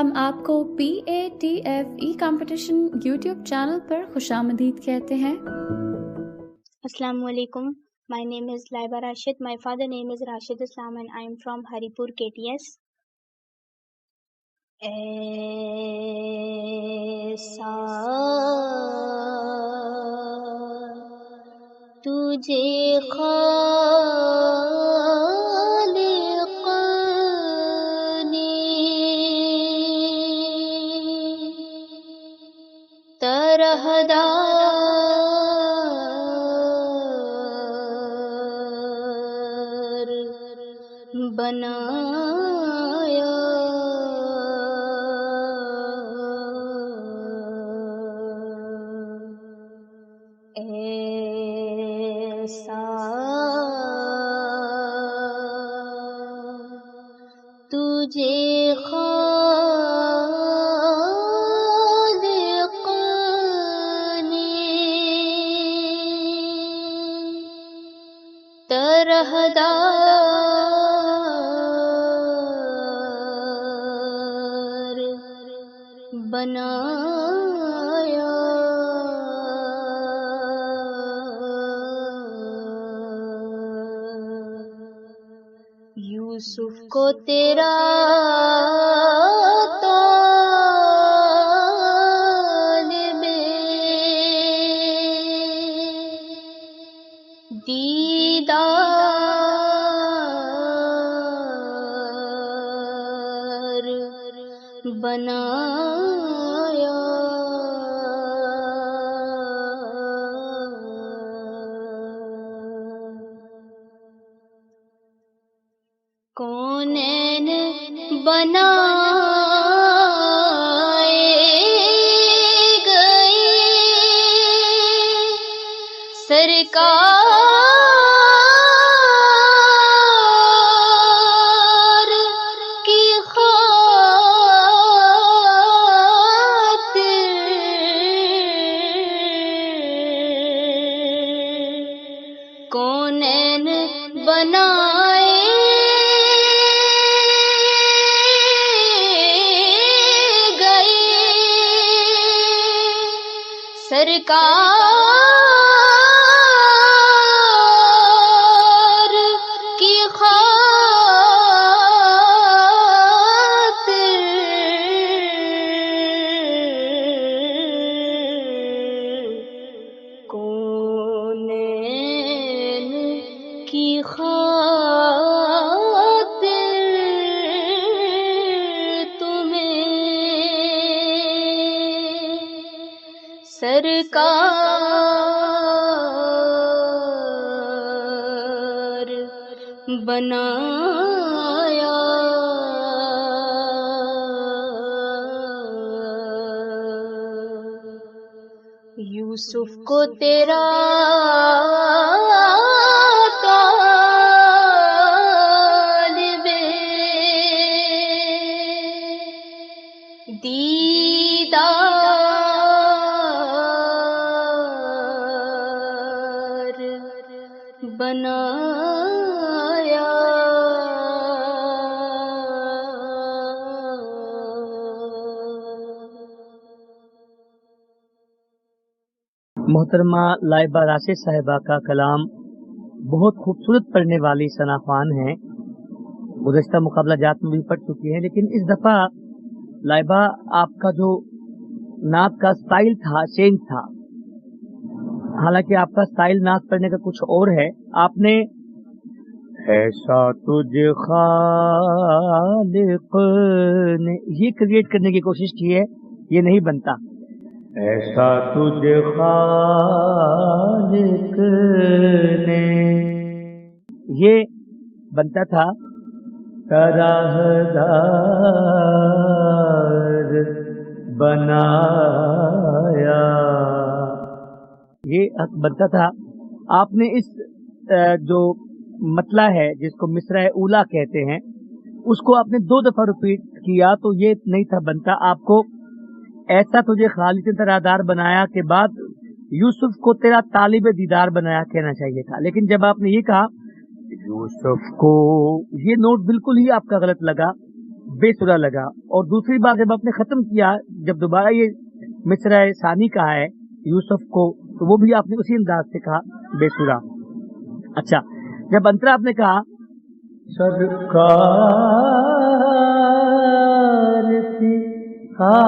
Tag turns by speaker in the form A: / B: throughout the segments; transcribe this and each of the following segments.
A: ہم آپ کو PATFE کمپٹیشن یوٹیوب چینل پر خوشامدید کہتے ہیں۔
B: السلام علیکم. My name is Laiba Rashid. My father name is Rashid Islam and I am from Haripur KTS. ایسا تجھے خالق نے طرح دار بنایا، ایسا تجھے خالق نے طرح دار بنایا، یوسف کو تیرا طالب دیدار بنایا، کونین بنائے گئے سرکار کی خاطر، کونین بنائے سرکار کی خاطر، کونین کی خاطر تمہیں سرکار بنایا، یوسف کو تیرا طالب دیدار بنایا،
C: محترمہ لائبہ راشد صاحبہ کا کلام بہت خوبصورت پڑھنے والی ثنا خوان ہیں، گزشتہ مقابلہ جات میں بھی پڑھ چکی ہیں، لیکن اس دفعہ لائبہ آپ کا جو نعت کا سٹائل تھا چینج تھا، حالانکہ آپ کا سٹائل نعت پڑھنے کا کچھ اور ہے، آپ نے ایسا تجھے خالق نے یہ کریٹ کرنے کی کوشش کی ہے، یہ نہیں بنتا۔ ایسا تجھے خالق نے یہ بنتا تھا طرح دار بنایا، یہ بنتا تھا۔ آپ نے اس جو مطلع ہے جس کو مصرع اولا کہتے ہیں اس کو آپ نے 2 دفعہ ریپیٹ کیا تو یہ نہیں تھا بنتا، آپ کو ایسا تجھے خالق نے طرح دار بنایا کے بعد یوسف کو تیرا طالب دیدار بنایا کہنا چاہیے تھا، لیکن جب آپ نے یہ کہا یوسف کو، یہ نوٹ بالکل ہی آپ کا غلط لگا، بے سرا لگا. اور دوسری بات جب آپ نے ختم کیا, جب دوبارہ یہ مصرع ثانی کہا ہے یوسف کو, تو وہ بھی آپ نے اسی انداز سے کہا بے سرا. اچھا, جب انترا آپ نے کہا سرکار کی خاطر,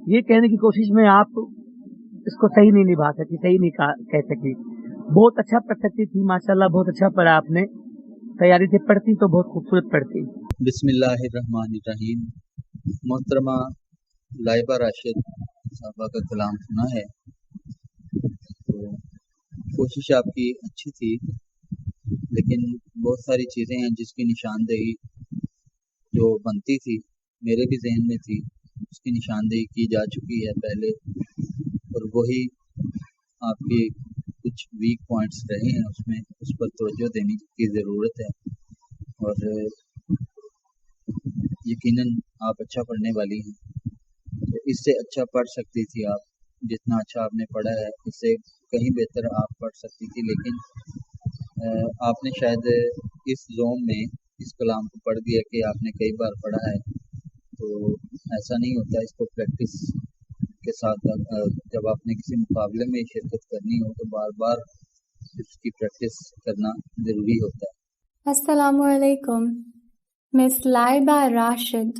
C: یہ کہنے کی کوشش میں آپ اس کو صحیح نہیں نبھا سکی, صحیح نہیں کہہ سکی. بہت اچھا پڑھ سکتی تھی ماشاءاللہ, بہت اچھا پڑھا آپ نے. تیاری سے پڑھتی تو بہت خوبصورت پڑھتی.
D: بسم اللہ الرحمن الرحیم. محترمہ لائبہ راشد صاحبہ کا کلام سنا ہے, تو کوشش آپ کی اچھی تھی, لیکن بہت ساری چیزیں ہیں جس کی نشاندہی جو بنتی تھی میرے بھی ذہن میں تھی, اس کی نشاندہی کی جا چکی ہے پہلے, اور وہی آپ کی کچھ ویک پوائنٹس رہے ہیں, اس میں اس پر توجہ دینے کی ضرورت ہے. اور یقیناً آپ اچھا پڑھنے والی ہیں, تو اس سے اچھا پڑھ سکتی تھی آپ. جتنا اچھا آپ نے پڑھا ہے اس سے کہیں بہتر آپ پڑھ سکتی تھی, لیکن آپ نے شاید اس زوم میں اس کلام کو پڑھ دیا کہ آپ نے کئی بار پڑھا ہے, تو ایسا نہیں ہوتا. اس کو پریکٹس کے ساتھ جب آپ نے کسی مقابلے میں شرکت کرنی ہو تو بار بار اس کی پریکٹس کرنا ضروری ہوتا ہے.
A: السلام علیکم. مس لائبہ راشد.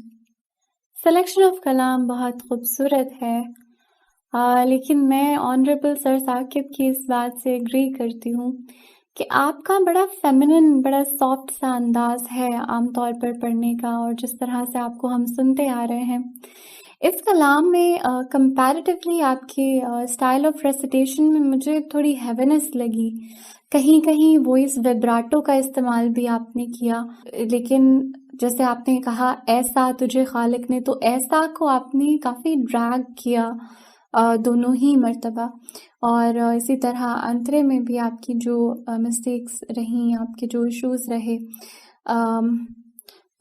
A: سلیکشن آف کلام بہت خوبصورت ہے, لیکن میں آنریبل سر ثاقب کی اس بات سے ایگری کرتی ہوں کہ آپ کا بڑا فیمنن, بڑا سافٹ سا انداز ہے عام طور پر پڑھنے کا, اور جس طرح سے آپ کو ہم سنتے آ رہے ہیں اس کلام میں کمپیریٹیولی آپ کے اسٹائل آف ریسیٹیشن میں مجھے تھوڑی ہیوینس لگی. کہیں کہیں وائس ویبراٹو کا استعمال بھی آپ نے کیا, لیکن جیسے آپ نے کہا ایسا تجھے خالق نے, تو ایسا کو آپ نے کافی ڈریگ کیا دونوں ہی مرتبہ. اور اسی طرح انترے میں بھی آپ کی جو مسٹیکس رہیں, آپ کے جو ایشوز رہے,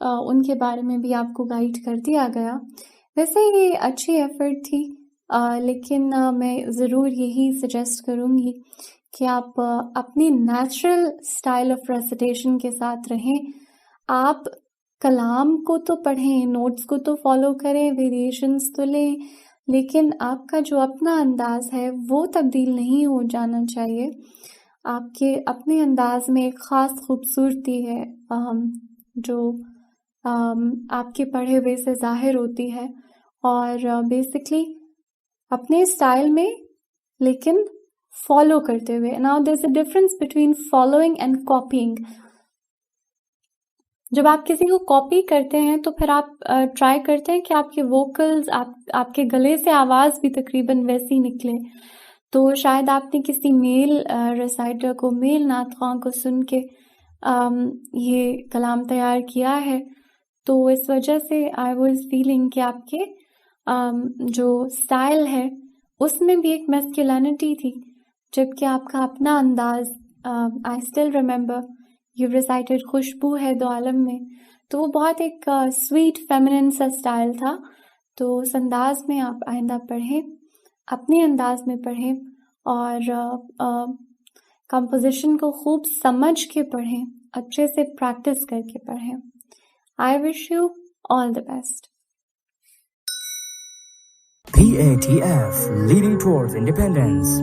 A: ان کے بارے میں بھی آپ کو گائیڈ کر دیا گیا. ویسے یہ اچھی ایفرٹ تھی, لیکن میں ضرور یہی سجیسٹ کروں گی کہ آپ اپنی نیچرل اسٹائل آف ریسیٹیشن کے ساتھ رہیں. آپ کلام کو تو پڑھیں, نوٹس کو تو فالو کریں, ویریشنس تو لیں, لیکن آپ کا جو اپنا انداز ہے وہ تبدیل نہیں ہو جانا چاہیے. آپ کے اپنے انداز میں ایک خاص خوبصورتی ہے جو آپ کے پڑھے ہوئے سے ظاہر ہوتی ہے, اور بیسکلی اپنے اسٹائل میں لیکن فالو کرتے ہوئے. Now there is a difference between following and copying. جب آپ کسی کو کاپی کرتے ہیں تو پھر آپ ٹرائی کرتے ہیں کہ آپ کے ووکلز, آپ کے گلے سے آواز بھی تقریباً ویسی نکلے. تو شاید آپ نے کسی میل ریسائٹر کو, میل نعت خواں کو سن کے یہ کلام تیار کیا ہے, تو اس وجہ سے آئی واز فیلنگ کہ آپ کے جو اسٹائل ہے اس میں بھی ایک میسکولینٹی تھی, جبکہ آپ کا اپنا انداز, I still remember you recited خوشبو ہے دو عالم میں, تو وہ بہت ایک سویٹ فیمنن سا اسٹائل تھا. تو اس انداز میں آپ آئندہ پڑھیں, اپنے انداز میں پڑھیں, اور کمپوزیشن کو خوب سمجھ کے پڑھیں, اچھے سے پریکٹس کر کے پڑھیں. I wish you all the best.
E: PATF, leading towards independence.